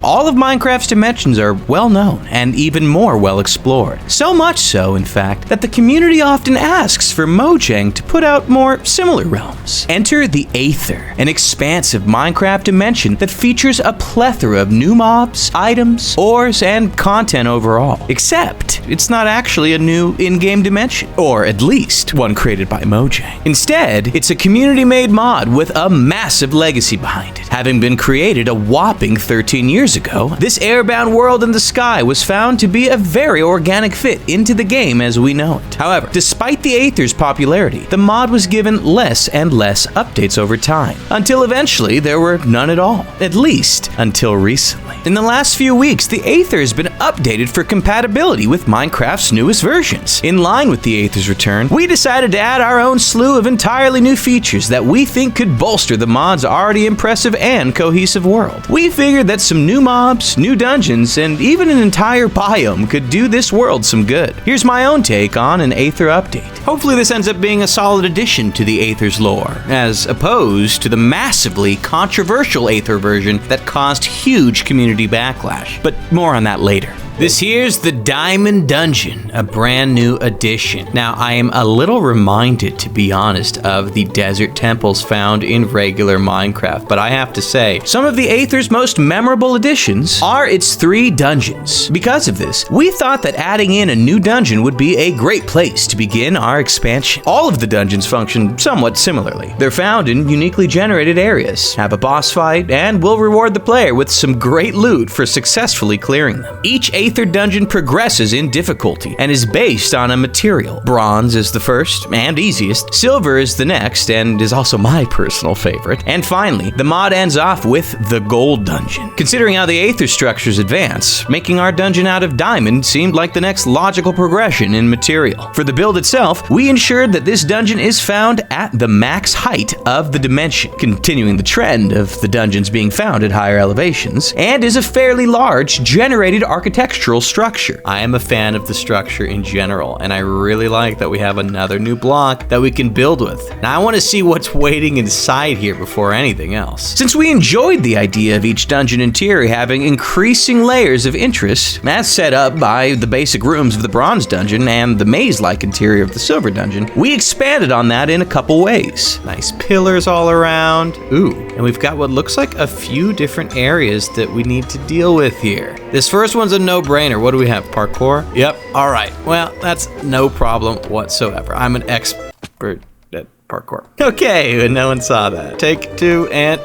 all of Minecraft's dimensions are well known and even more well explored. So much so, in fact, that the community often asks for Mojang to put out more similar realms. Enter the Aether, an expansive Minecraft dimension that features a plethora of new mobs, items, ores, and content overall. Except, it's not actually a new in-game dimension, or at least one created by Mojang. Instead, it's a community-made mod with a massive legacy behind it. Having been created a whopping 13 years ago, this airbound world in the sky was found to be a very organic fit into the game as we know it. However, despite the Aether's popularity, the mod was given less and less updates over time, until eventually there were none at all, at least until recently. In the last few weeks, the Aether has been updated for compatibility with Minecraft's newest versions. In line with the Aether's return, we decided to add our own slew of entirely new features that we think could bolster the mod's already impressive and cohesive world. We figured that some new mobs, new dungeons, and even an entire biome could do this world some good. Here's my own take on an Aether update. Hopefully this ends up being a solid addition to the Aether's lore, as opposed to the massively controversial Aether version that caused huge community backlash. But more on that later. This here's the Diamond Dungeon, a brand new addition. Now, I am a little reminded, to be honest, of the desert temples found in regular Minecraft, but I have to say, some of the Aether's most memorable additions are its 3 dungeons. Because of this, we thought that adding in a new dungeon would be a great place to begin our expansion. All of the dungeons function somewhat similarly. They're found in uniquely generated areas, have a boss fight, and will reward the player with some great loot for successfully clearing them. Each Aether dungeon progresses in difficulty and is based on a material. Bronze is the first and easiest, silver is the next and is also my personal favorite, and finally, the mod ends off with the gold dungeon. Considering how the Aether structures advance, making our dungeon out of diamond seemed like the next logical progression in material. For the build itself, we ensured that this dungeon is found at the max height of the dimension, continuing the trend of the dungeons being found at higher elevations, and is a fairly large generated architectural structure. I am a fan of the structure in general, and I really like that we have another new block that we can build with. Now I want to see what's waiting inside here before anything else. Since we enjoyed the idea of each dungeon interior having increasing layers of interest, as set up by the basic rooms of the bronze dungeon and the maze-like interior of the silver dungeon, we expanded on that in a couple ways. Nice pillars all around. Ooh, and we've got what looks like a few different areas that we need to deal with here. This first one's a no-brainer. What do we have? Parkour? Yep. All right. Well, that's no problem whatsoever. I'm an expert at parkour. Okay, no one saw that. Take 2 and...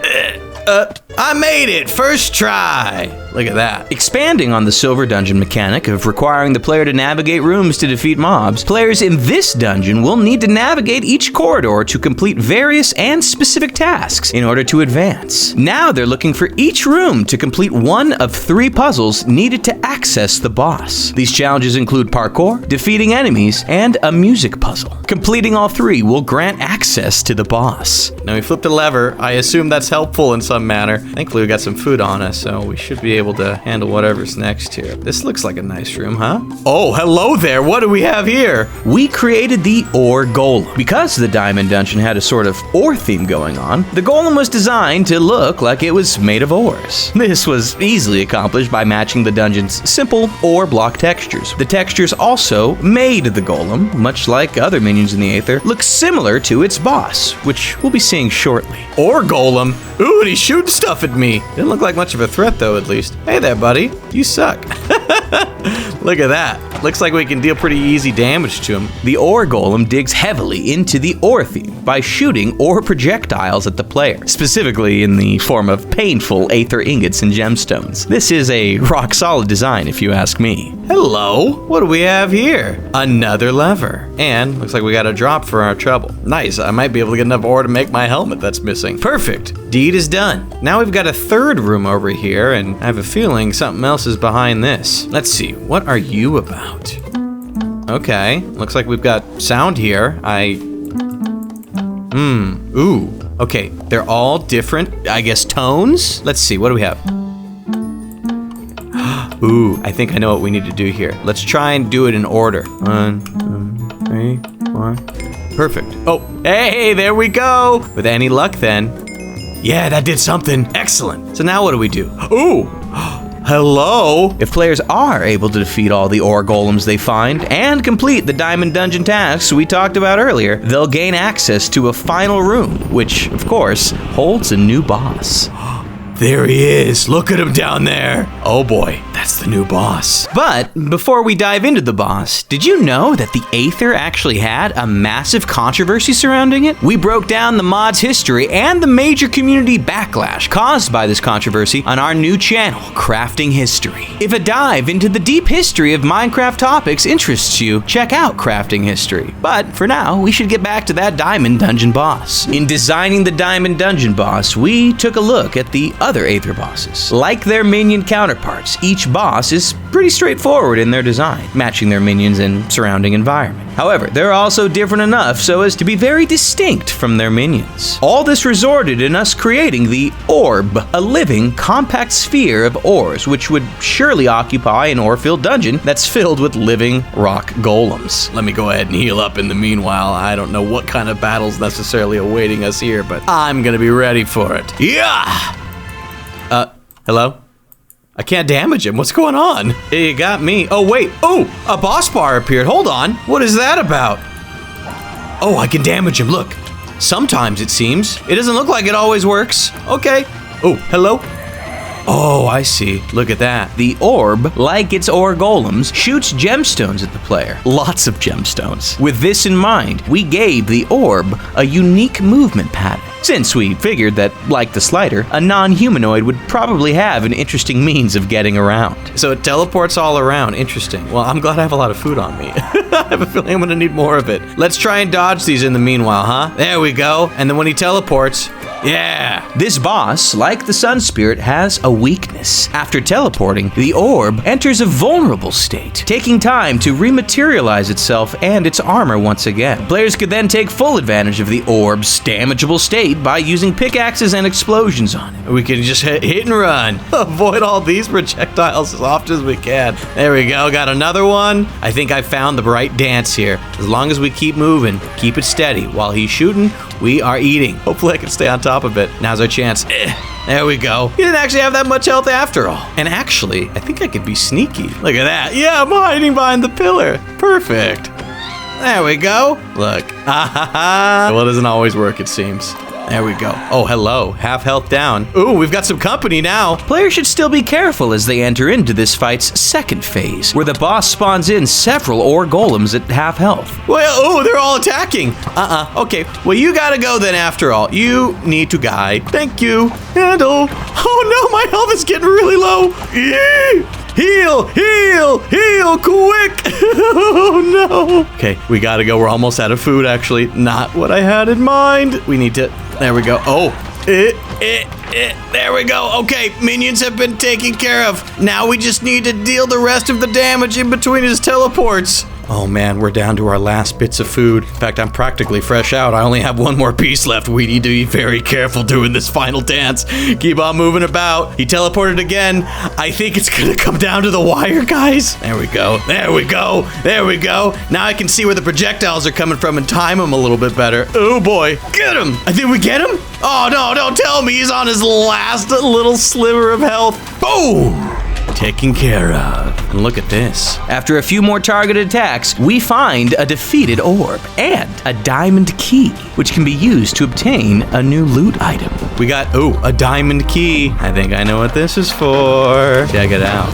I made it! First try! Look at that. Expanding on the silver dungeon mechanic of requiring the player to navigate rooms to defeat mobs, players in this dungeon will need to navigate each corridor to complete various and specific tasks in order to advance. Now they're looking for each room to complete one of 3 puzzles needed to access the boss. These challenges include parkour, defeating enemies, and a music puzzle. Completing all 3 will grant access to the boss. Now we flipped a lever. I assume that's helpful in some manner. Thankfully we got some food on us, so we should be able to handle whatever's next here. This looks like a nice room, huh? Oh, hello there! What do we have here? We created the Ore Golem. Because the Diamond Dungeon had a sort of ore theme going on, the Golem was designed to look like it was made of ores. This was easily accomplished by matching the dungeon's simple ore block textures. The textures also made the Golem, much like other minions in the Aether, look similar to its boss, which we'll be seeing shortly. Ore Golem? Ooh, and he's shooting stuff at me. Didn't look like much of a threat though, at least. Hey there, buddy. You suck. Look at that. Looks like we can deal pretty easy damage to him. The Ore Golem digs heavily into the ore theme by shooting ore projectiles at the player, specifically in the form of painful Aether ingots and gemstones. This is a rock-solid design, if you ask me. Hello. What do we have here? Another lever. And looks like we got a drop for our trouble. Nice. I might be able to get enough ore to make my helmet that's missing. Perfect. Deed is done. Now we've got a third room over here, and I have a feeling something else is behind this. Let's see. What are you about? Okay. Looks like we've got sound here. Ooh. Okay. They're all different, I guess, tones? Let's see. What do we have? Ooh, I think I know what we need to do here. Let's try and do it in order. 1, 2, 3, 4. Perfect. Oh, hey, there we go. With any luck then. Yeah, that did something. Excellent. So now what do we do? Ooh, hello? If players are able to defeat all the ore golems they find and complete the diamond dungeon tasks we talked about earlier, they'll gain access to a final room, which, of course, holds a new boss. There he is. Look at him down there. Oh boy, that's the new boss. But before we dive into the boss, did you know that the Aether actually had a massive controversy surrounding it? We broke down the mod's history and the major community backlash caused by this controversy on our new channel, Crafting History. If a dive into the deep history of Minecraft topics interests you, check out Crafting History. But for now, we should get back to that Diamond Dungeon boss. In designing the Diamond Dungeon boss, we took a look at the other Aether bosses. Like their minion counterparts, each boss is pretty straightforward in their design, matching their minions and surrounding environment. However, they're also different enough so as to be very distinct from their minions. All this resulted in us creating the Orb, a living, compact sphere of ores, which would surely occupy an ore-filled dungeon that's filled with living rock golems. Let me go ahead and heal up in the meanwhile. I don't know what kind of battle's necessarily awaiting us here, but I'm gonna be ready for it. Yeah! Hello? I can't damage him. What's going on? You got me. Oh, wait. Oh, a boss bar appeared. Hold on. What is that about? Oh, I can damage him. Look. Sometimes, it seems. It doesn't look like it always works. Okay. Oh, hello? Oh, I see. Look at that. The orb, like its ore golems, shoots gemstones at the player. Lots of gemstones. With this in mind, we gave the orb a unique movement pattern, since we figured that, like the slider, a non-humanoid would probably have an interesting means of getting around. So it teleports all around. Interesting. Well, I'm glad I have a lot of food on me. I have a feeling I'm gonna need more of it. Let's try and dodge these in the meanwhile, huh? There we go. And then when he teleports, yeah! This boss, like the Sun Spirit, has a weakness. After teleporting, the orb enters a vulnerable state, taking time to rematerialize itself and its armor once again. Players could then take full advantage of the orb's damageable state by using pickaxes and explosions on it. We can just hit and run. Avoid all these projectiles as often as we can. There we go, got another one. I think I found the right dance here. As long as we keep moving, keep it steady. While he's shooting, we are eating. Hopefully I can stay on top of it. Now's our chance. There we go. He didn't actually have that much health after all. And actually, I think I could be sneaky. Look at that. Yeah, I'm hiding behind the pillar. Perfect. There we go. Look. Well, it doesn't always work, it seems. There we go. Oh, hello. Half health down. Ooh, we've got some company now. Players should still be careful as they enter into this fight's second phase, where the boss spawns in several ore golems at half health. Well, oh, they're all attacking. Okay. Well, you gotta go then after all. You need to guide. Thank you. Handle. Oh no, my health is getting really low. Heal, heal, heal, quick. Oh no. Okay, we gotta go. We're almost out of food, actually. Not what I had in mind. We need to, there we go. Oh, there we go. Okay, minions have been taken care of. Now we just need to deal the rest of the damage in between his teleports. Oh man, we're down to our last bits of food. In fact, I'm practically fresh out. I only have one more piece left. We need to be very careful doing this final dance. Keep on moving about. He teleported again. I think it's gonna come down to the wire, guys. There we go. There we go. There we go. Now I can see where the projectiles are coming from and time them a little bit better. Oh boy. Get him. I think we get him. Oh no, don't tell me he's on his last little sliver of health. Boom. Taken care of. And look at this. After a few more targeted attacks, we find a defeated orb and a diamond key, which can be used to obtain a new loot item. We got, a diamond key. I think I know what this is for. Check it out.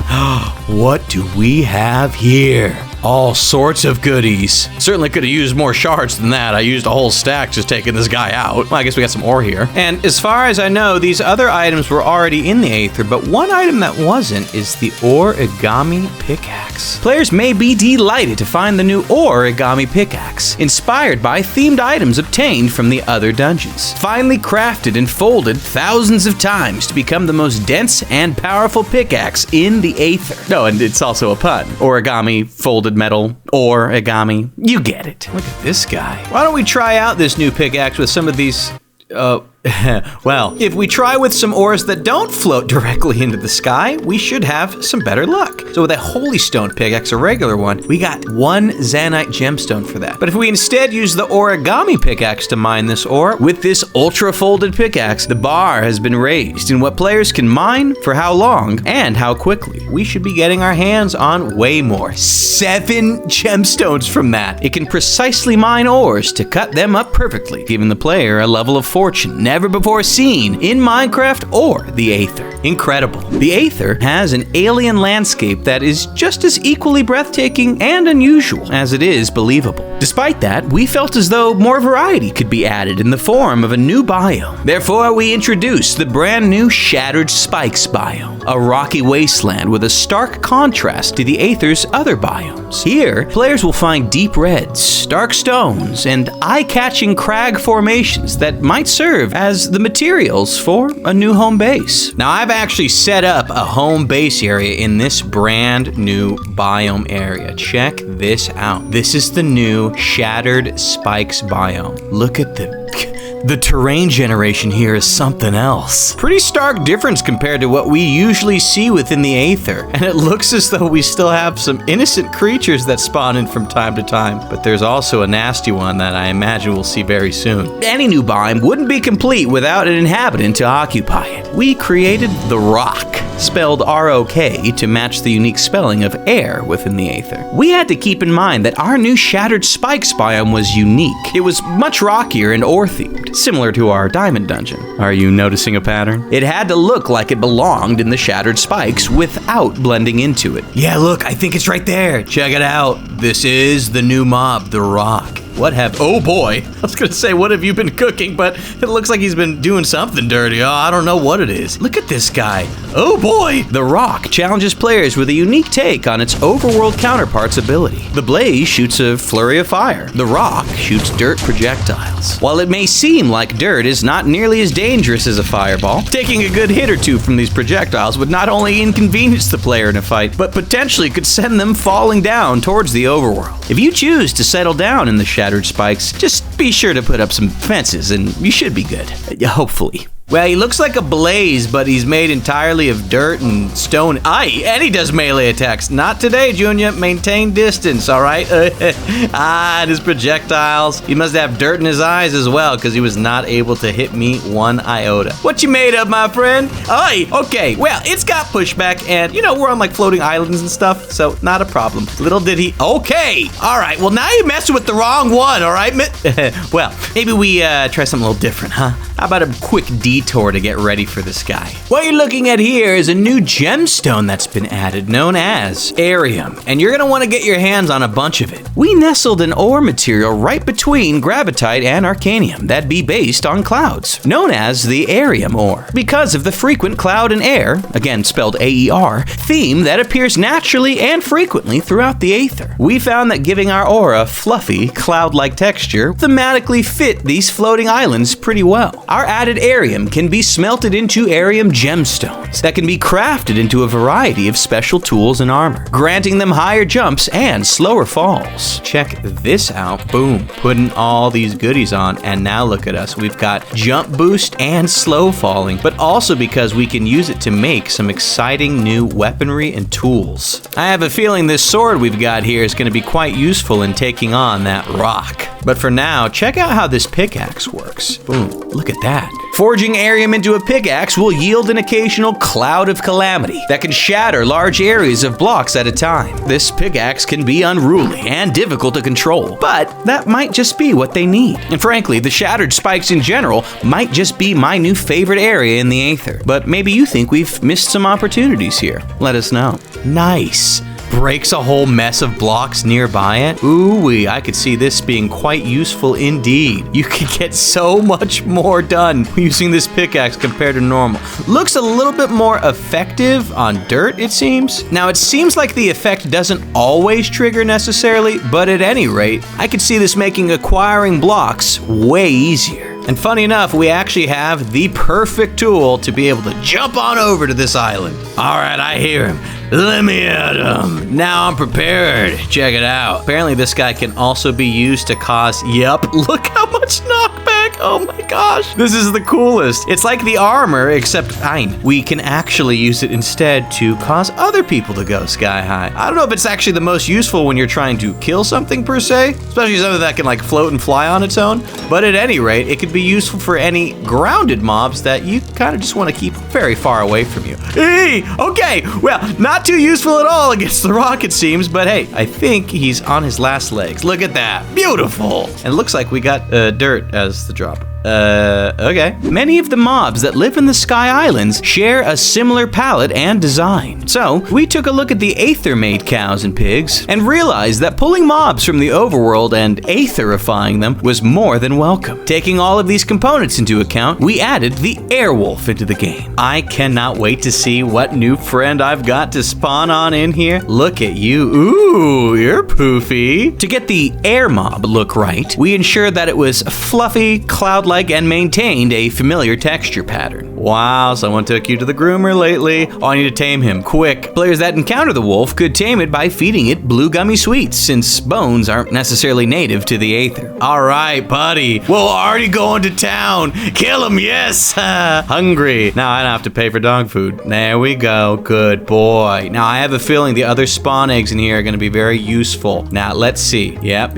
What do we have here? All sorts of goodies. Certainly could have used more shards than that. I used a whole stack just taking this guy out. Well, I guess we got some ore here. And as far as I know, these other items were already in the Aether, but one item that wasn't is the Origami Pickaxe. Players may be delighted to find the new Origami Pickaxe, inspired by themed items obtained from the other dungeons. Finely crafted and folded thousands of times to become the most dense and powerful pickaxe in the Aether. No, and it's also a pun. Origami, folded metal, origami. You get it. Look at this guy. Why don't we try out this new pickaxe with some of these Well, if we try with some ores that don't float directly into the sky, we should have some better luck. So with a holy stone pickaxe, a regular one, we got 1 Zanite gemstone for that. But if we instead use the origami pickaxe to mine this ore, with this ultra folded pickaxe, the bar has been raised in what players can mine, for how long, and how quickly. We should be getting our hands on way more. 7 gemstones from that. It can precisely mine ores to cut them up perfectly, giving the player a level of fortune never before seen in Minecraft or the Aether. Incredible. The Aether has an alien landscape that is just as equally breathtaking and unusual as it is believable. Despite that, we felt as though more variety could be added in the form of a new biome. Therefore, we introduced the brand new Shattered Spikes biome, a rocky wasteland with a stark contrast to the Aether's other biomes. Here, players will find deep reds, dark stones, and eye-catching crag formations that might serve as the materials for a new home base. Now, I've actually set up a home base area in this brand new biome area. Check this out. This is the new Shattered Spikes biome. Look at the terrain generation here is something else. Pretty stark difference compared to what we usually see within the Aether. And it looks as though we still have some innocent creatures that spawn in from time to time. But there's also a nasty one that I imagine we'll see very soon. Any new biome wouldn't be complete without an inhabitant to occupy it. We created the Rock, spelled R-O-K, to match the unique spelling of air within the Aether. We had to keep in mind that our new Shattered Spikes biome was unique. It was much rockier and ore-themed, similar to our diamond dungeon. Are you noticing a pattern? It had to look like it belonged in the Shattered Spikes without blending into it. Yeah, look, I think it's right there. Check it out. This is the new mob, the Rock. Oh boy, I was gonna say, what have you been cooking? But it looks like he's been doing something dirty. Oh, I don't know what it is. Look at this guy. Oh boy! The Rock challenges players with a unique take on its overworld counterpart's ability. The Blaze shoots a flurry of fire. The Rock shoots dirt projectiles. While it may seem like dirt is not nearly as dangerous as a fireball, taking a good hit or two from these projectiles would not only inconvenience the player in a fight, but potentially could send them falling down towards the overworld. If you choose to settle down in the Shattered Spikes, just be sure to put up some fences and you should be good. Hopefully. Well, he looks like a blaze, but he's made entirely of dirt and stone. Aye, and he does melee attacks. Not today, Junior. Maintain distance, all right? And his projectiles. He must have dirt in his eyes as well, because he was not able to hit me 1 iota. What you made of, my friend? Aye, okay. Well, it's got pushback, and, you know, we're on, like, floating islands and stuff, so not a problem. Little did he... Okay, all right. Well, now you're messing with the wrong one, all right? Well, maybe we try something a little different, huh? How about a quick detour to get ready for this guy? What you're looking at here is a new gemstone that's been added, known as Arium, and you're gonna want to get your hands on a bunch of it. We nestled an ore material right between gravitite and arcanium that'd be based on clouds, known as the Arium ore, because of the frequent cloud and air, again spelled A-E-R, theme that appears naturally and frequently throughout the Aether. We found that giving our ore a fluffy, cloud-like texture thematically fit these floating islands pretty well. Our added Arium can be smelted into Arium gemstones that can be crafted into a variety of special tools and armor, granting them higher jumps and slower falls. Check this out. Boom. Putting all these goodies on, and now look at us. We've got jump boost and slow falling, but also because we can use it to make some exciting new weaponry and tools. I have a feeling this sword we've got here is going to be quite useful in taking on that rock. But for now, check out how this pickaxe works. Boom. Look at that. Forging Arium into a pickaxe will yield an occasional cloud of calamity that can shatter large areas of blocks at a time. This pickaxe can be unruly and difficult to control, but that might just be what they need. And frankly, the Shattered Spikes in general might just be my new favorite area in the Aether. But maybe you think we've missed some opportunities here. Let us know. Nice. Breaks a whole mess of blocks nearby it. Ooh-wee, I could see this being quite useful indeed. You could get so much more done using this pickaxe compared to normal. Looks a little bit more effective on dirt, it seems. Now, it seems like the effect doesn't always trigger necessarily, but at any rate, I could see this making acquiring blocks way easier. And funny enough, we actually have the perfect tool to be able to jump on over to this island. All right, I hear him. Let me at him. Now I'm prepared. Check it out. Apparently this guy can also be used to cause, yep, look how much knockback. Oh my gosh. This is the coolest. It's like the armor, except we can actually use it instead to cause other people to go sky high. I don't know if it's actually the most useful when you're trying to kill something per se, especially something that can like float and fly on its own. But at any rate, it could be useful for any grounded mobs that you kind of just want to keep very far away from you. Hey, okay, well, not too useful at all against the rock, it seems, but hey, I think he's on his last legs. Look at that, beautiful. And it looks like we got dirt as the drop. Okay. Many of the mobs that live in the Sky Islands share a similar palette and design. So, we took a look at the Aether-made cows and pigs and realized that pulling mobs from the overworld and aetherifying them was more than welcome. Taking all of these components into account, we added the Airwolf into the game. I cannot wait to see what new friend I've got to spawn on in here. Look at you. Ooh, you're poofy. To get the air mob look right, we ensured that it was fluffy, cloud-like, and maintained a familiar texture pattern. Wow, someone took you to the groomer lately. Oh, I need to tame him, quick. Players that encounter the wolf could tame it by feeding it blue gummy sweets, since bones aren't necessarily native to the Aether. All right, buddy. Well, already going to town. Kill him, yes. Hungry. Now I don't have to pay for dog food. There we go. Good boy. Now I have a feeling the other spawn eggs in here are going to be very useful. Now let's see. Yep.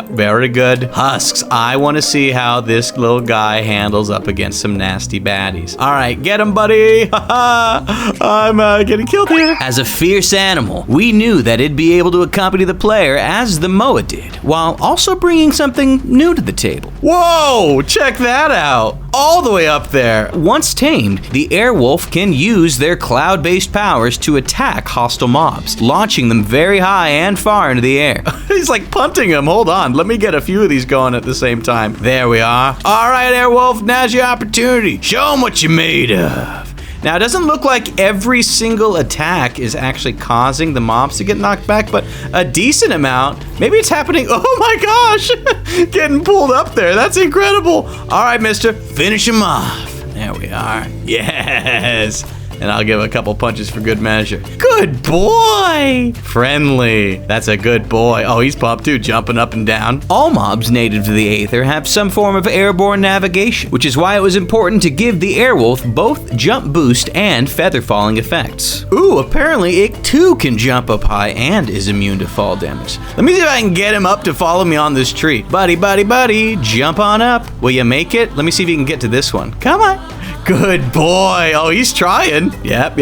Very good. Husks. I want to see how this little guy handles up against some nasty baddies. All right, get him, buddy. I'm getting killed here. As a fierce animal, we knew that it'd be able to accompany the player as the Moa did, while also bringing something new to the table. Whoa, check that out. All the way up there. Once tamed, the Airwolf can use their cloud-based powers to attack hostile mobs, launching them very high and far into the air. He's like punting them. Hold on, let me get a few of these going at the same time. There we are. All right, Airwolf, now's your opportunity. Show them what you're made of. Now, it doesn't look like every single attack is actually causing the mobs to get knocked back, but a decent amount. Maybe it's happening. Oh my gosh, getting pulled up there. That's incredible. All right, mister, finish him off. There we are. Yes. And I'll give a couple punches for good measure. Good boy! Friendly. That's a good boy. Oh, he's pumped too, jumping up and down. All mobs native to the Aether have some form of airborne navigation, which is why it was important to give the Airwolf both jump boost and feather falling effects. Ooh, apparently it too can jump up high and is immune to fall damage. Let me see if I can get him up to follow me on this tree. Buddy, jump on up. Will you make it? Let me see if you can get to this one. Come on. Good boy. Oh, he's trying. Yep.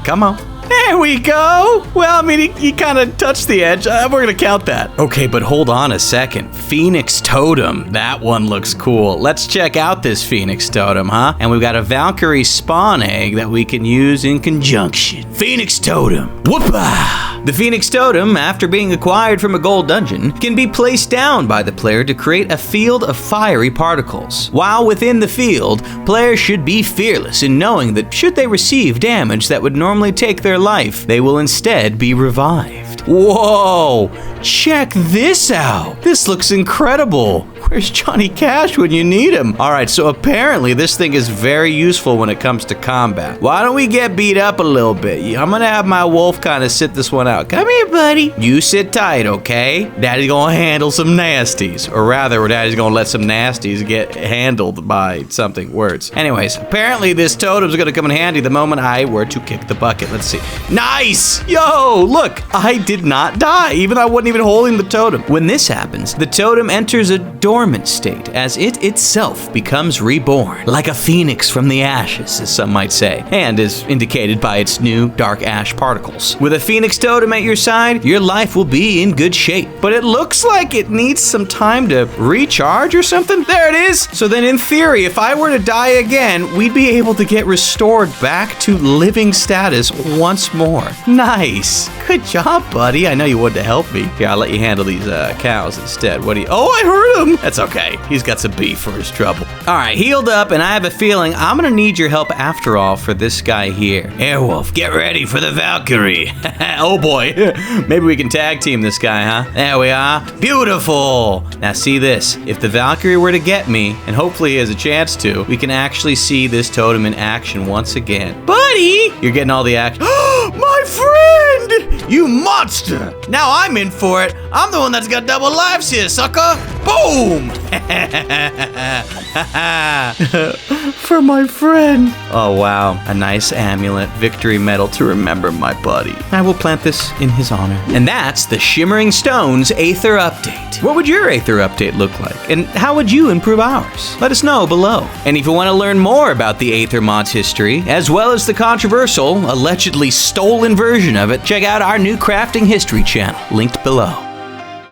Come on. There we go. Well, I mean, he kind of touched the edge. We're going to count that. Okay, but hold on a second. Phoenix Totem. That one looks cool. Let's check out this Phoenix Totem, huh? And we've got a Valkyrie spawn egg that we can use in conjunction. Phoenix Totem. Whoopah! The Phoenix Totem, after being acquired from a gold dungeon, can be placed down by the player to create a field of fiery particles. While within the field, players should be fearless in knowing that should they receive damage that would normally take their life, they will instead be revived. Whoa! Check this out! This looks incredible! Where's Johnny Cash when you need him? Alright, so apparently this thing is very useful when it comes to combat. Why don't we get beat up a little bit? I'm gonna have my wolf kind of sit this one out. Come here, buddy. You sit tight, okay? Daddy's gonna handle some nasties. Or rather, Daddy's gonna let some nasties get handled by something words. Anyways, apparently this totem's gonna come in handy the moment I were to kick the bucket. Let's see. Nice! Yo, look! I did not die, even though I wasn't even holding the totem. When this happens, the totem enters a dormant state as it itself becomes reborn, like a phoenix from the ashes, as some might say, and is indicated by its new dark ash particles. With a phoenix totem at your side, your life will be in good shape, but it looks like it needs some time to recharge or something. There it is! So then in theory, if I were to die again, we'd be able to get restored back to living status once more. Nice! Good job, buddy. I know you wanted to help me. Here, I'll let you handle these cows instead. What do you... Oh, I hurt him! That's okay. He's got some beef for his trouble. All right, healed up, and I have a feeling I'm gonna need your help after all for this guy here. Airwolf, get ready for the Valkyrie. Oh boy, maybe we can tag team this guy, huh? There we are. Beautiful. Now see this. If the Valkyrie were to get me, and hopefully he has a chance to, we can actually see this totem in action once again. Buddy! You're getting all the action. My friend! You monster! Now I'm in for it. I'm the one that's got double lives here, sucker. Boom! For my friend. Oh, wow. A nice amulet, victory medal to remember my buddy. I will plant this in his honor. And that's the Shimmering Stones Aether Update. What would your Aether Update look like? And how would you improve ours? Let us know below. And if you want to learn more about the Aether Mod's history, as well as the controversial, allegedly stolen version of it, check out our new crafting history channel, linked below.